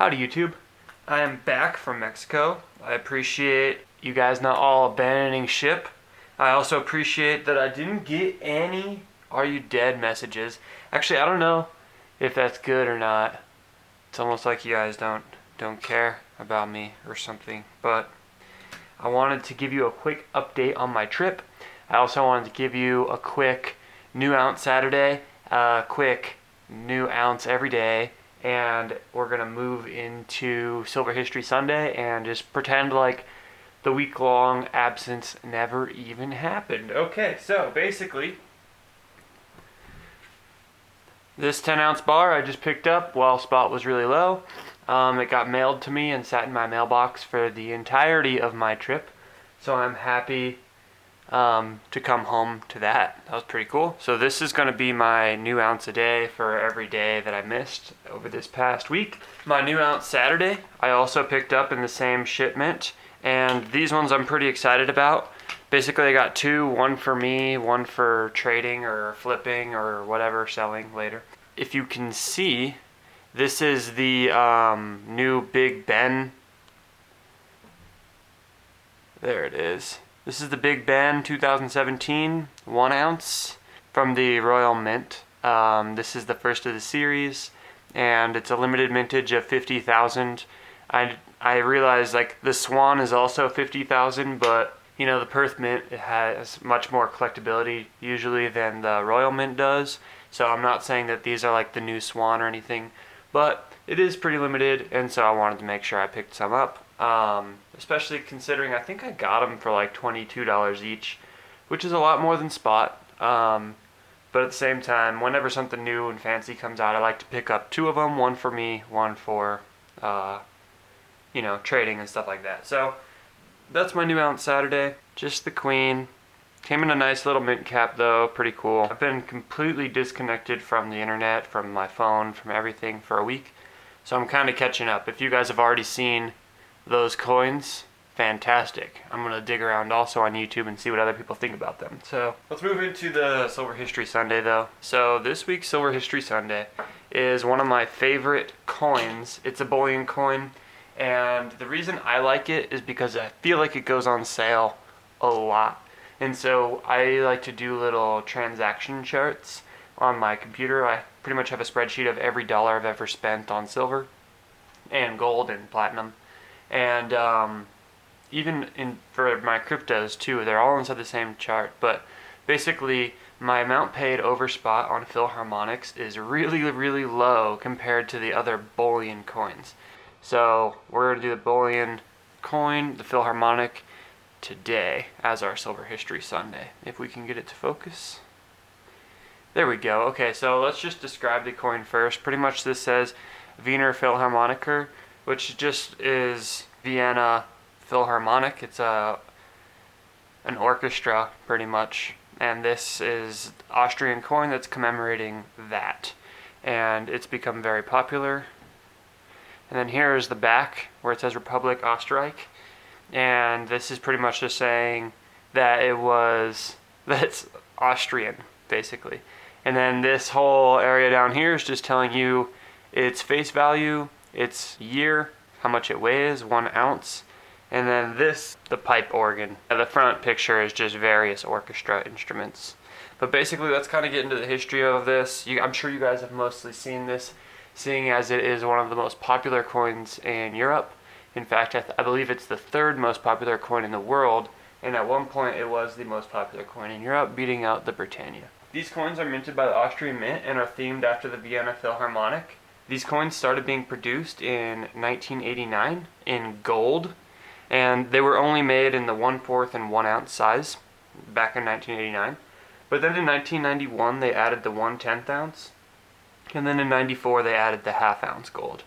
Howdy YouTube. I am back from Mexico. I appreciate you guys not all abandoning ship. I also appreciate that I didn't get any "Are you dead?" messages. Actually, I don't know if that's good or not. It's almost like you guys don't care about me or something. But I wanted to give you a quick update on my trip. I also wanted to give you a quick new ounce Saturday, a quick new ounce every day, and we're gonna move into Silver History Sunday and just pretend like the week-long absence never even happened. Okay, so basically, this 10-ounce bar I just picked up while spot was really low. It got mailed to me and sat in my mailbox for the entirety of my trip, so I'm happy to come home to that. That was pretty cool. So this is going to be my new ounce a day for every day that I missed over this past week. My new ounce Saturday I also picked up in the same shipment, and these ones I'm pretty excited about. Basically I got two, one for me, one for trading or flipping or whatever, selling later. If you can see, this is the new Big Ben. There it is. This is the Big Ben 2017 1 ounce from the Royal Mint. This is the first of the series, and it's a limited mintage of 50,000. I realized like the Swan is also 50,000, but you know the Perth Mint, it has much more collectability usually than the Royal Mint does. So I'm not saying that these are like the new Swan or anything, but it is pretty limited, and so I wanted to make sure I picked some up. Especially considering I think I got them for like $22 each, which is a lot more than spot. But at the same time, whenever something new and fancy comes out, I like to pick up two of them, one for me, one for, trading and stuff like that. So that's my new ounce Saturday. Just the Queen. Came in a nice little mint cap though, pretty cool. I've been completely disconnected from the internet, from my phone, from everything for a week. So I'm kind of catching up. If you guys have already seen those coins, fantastic. I'm going to dig around also on YouTube and see what other people think about them. So let's move into the Silver History Sunday though. So this week's Silver History Sunday is one of my favorite coins. It's a bullion coin, and the reason I like it is because I feel like it goes on sale a lot. And so I like to do little transaction charts on my computer. I pretty much have a spreadsheet of every dollar I've ever spent on silver and gold and platinum. And even for my cryptos too, they're all inside the same chart. But basically, my amount paid over spot on Philharmonics is really, really low compared to the other bullion coins. So we're going to do the bullion coin, the Philharmonic, today as our Silver History Sunday. If we can get it to focus. There we go. Okay, so let's just describe the coin first. Pretty much this says Wiener Philharmoniker, which just is Vienna Philharmonic. It's an orchestra, pretty much. And this is Austrian coin that's commemorating that. And it's become very popular. And then here is the back, where it says Republic Österreich. And this is pretty much just saying that it's Austrian, basically. And then this whole area down here is just telling you its face value, its year, how much it weighs, 1 ounce. And then this, the pipe organ. The front picture is just various orchestra instruments. But basically, let's kind of get into the history of this. I'm sure you guys have mostly seen this, seeing as it is one of the most popular coins in Europe. In fact, I believe it's the 3rd most popular coin in the world, and at one point it was the most popular coin in Europe, beating out the Britannia. These coins are minted by the Austrian Mint and are themed after the Vienna Philharmonic. These coins started being produced in 1989 in gold, and they were only made in the 1/4 and 1 ounce size back in 1989. But then in 1991 they added the 1/10 ounce, and then in 94 they added the 1/2 ounce gold.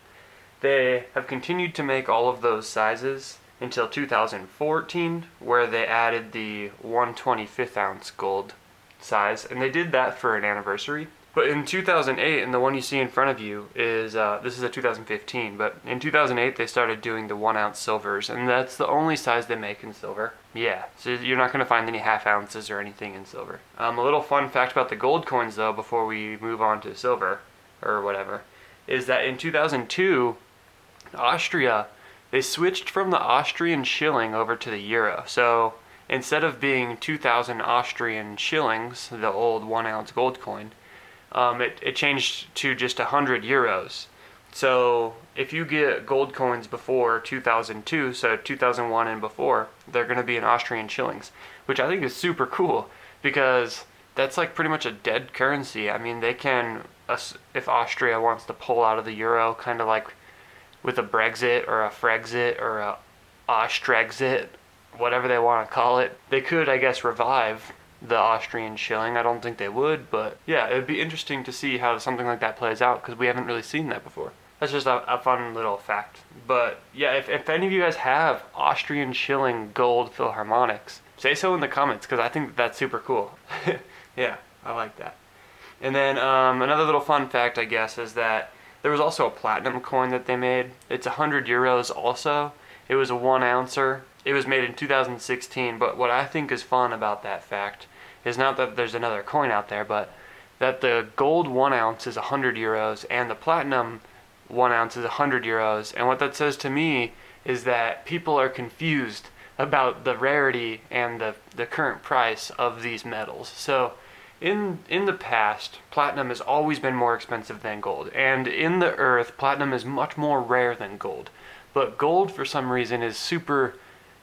They have continued to make all of those sizes until 2014, where they added the 1/25 ounce gold size, and they did that for an anniversary. But in 2008, and the one you see in front of you is, this is a 2015, but in 2008 they started doing the 1 ounce silvers, and that's the only size they make in silver. Yeah, so you're not going to find any 1/2 ounces or anything in silver. A little fun fact about the gold coins though, before we move on to silver, or whatever, is that in 2002, Austria, they switched from the Austrian shilling over to the euro. So instead of being 2,000 Austrian shillings, the old 1 ounce gold coin, it changed to just 100 euros. So if you get gold coins before 2002, so 2001 and before, they're going to be in Austrian shillings, which I think is super cool because that's like pretty much a dead currency. I mean, they can, if Austria wants to pull out of the euro, kind of like with a Brexit or a Frexit or a Austrexit, whatever they want to call it, they could, I guess, revive the Austrian shilling. I don't think they would, but yeah, it would be interesting to see how something like that plays out because we haven't really seen that before. That's just a fun little fact. But yeah, if any of you guys have Austrian shilling gold Philharmonics, say so in the comments because I think that's super cool. Yeah, I like that. And then another little fun fact, I guess, is that there was also a platinum coin that they made. It's 100 euros also. It was a 1 ouncer. It was made in 2016, but what I think is fun about that fact is not that there's another coin out there, but that the gold 1 ounce is 100 euros and the platinum 1 ounce is 100 euros. And what that says to me is that people are confused about the rarity and the current price of these metals. So in the past, platinum has always been more expensive than gold. And in the earth, platinum is much more rare than gold. But gold, for some reason, is super,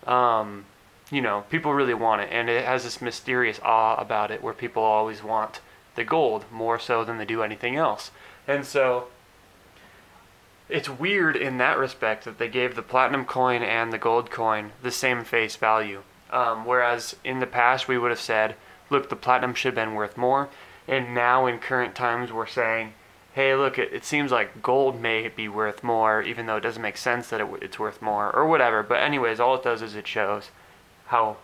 people really want it. And it has this mysterious awe about it where people always want the gold more so than they do anything else. And so it's weird in that respect that they gave the platinum coin and the gold coin the same face value. Whereas in the past, we would have said, look, the platinum should have been worth more. And now in current times, we're saying, hey, look, it seems like gold may be worth more, even though it doesn't make sense that it's worth more, or whatever. But anyways, all it does is it shows how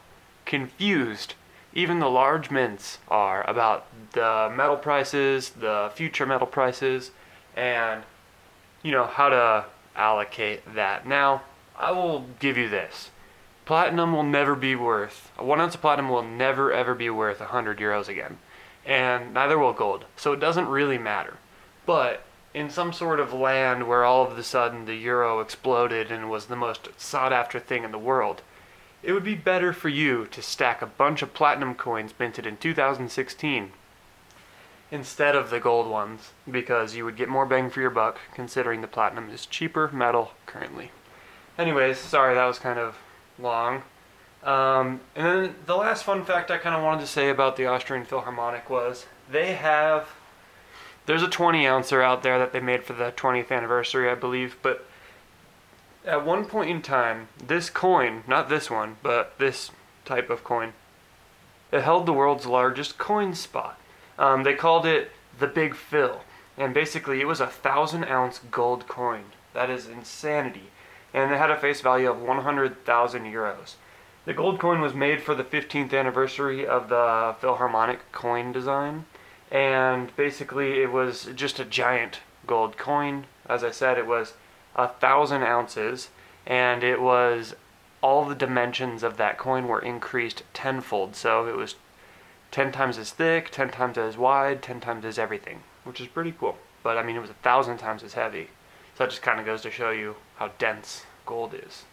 confused even the large mints are about the metal prices, the future metal prices, and, how to allocate that. Now, I will give you this. Platinum will never be worth, a 1 ounce of platinum will never ever be worth 100 euros again. And neither will gold. So it doesn't really matter. But in some sort of land where all of a sudden the euro exploded and was the most sought after thing in the world, it would be better for you to stack a bunch of platinum coins minted in 2016 instead of the gold ones, because you would get more bang for your buck considering the platinum is cheaper metal currently. Anyways, sorry that was kind of long. And then the last fun fact I kind of wanted to say about the Austrian Philharmonic was there's a 20 ouncer out there that they made for the 20th anniversary, I believe, but at one point in time, this coin, not this one, but this type of coin, it held the world's largest coin spot. They called it the Big Phil, and basically it was a 1,000-ounce gold coin. That is insanity. And it had a face value of 100,000 euros. The gold coin was made for the 15th anniversary of the Philharmonic coin design, and basically it was just a giant gold coin. As I said, it was 1,000 ounces, and it was, all the dimensions of that coin were increased tenfold. So it was 10 times as thick, 10 times as wide, 10 times as everything, which is pretty cool. But I mean, it was 1,000 times as heavy. So that just kind of goes to show you how dense gold is.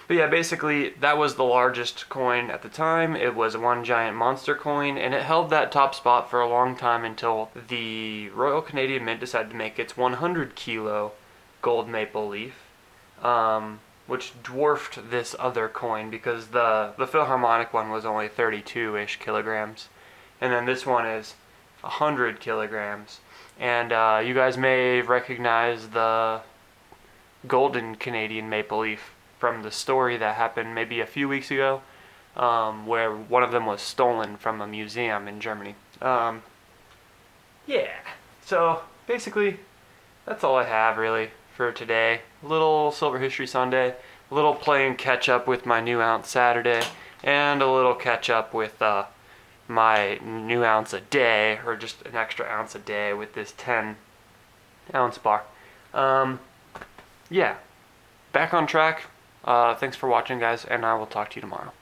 But yeah, basically that was the largest coin at the time. It was one giant monster coin, and it held that top spot for a long time until the Royal Canadian Mint decided to make its 100 kilo gold maple leaf, which dwarfed this other coin because the Philharmonic one was only 32-ish kilograms, and then this one is 100 kilograms. And you guys may recognize the golden Canadian maple leaf from the story that happened maybe a few weeks ago, where one of them was stolen from a museum in Germany. Yeah, so basically that's all I have really for today. A little Silver History Sunday, a little playing catch up with my new ounce Saturday, and a little catch up with my new ounce a day, or just an extra ounce a day with this 10 ounce bar. Yeah, back on track. Thanks for watching, guys, and I will talk to you tomorrow.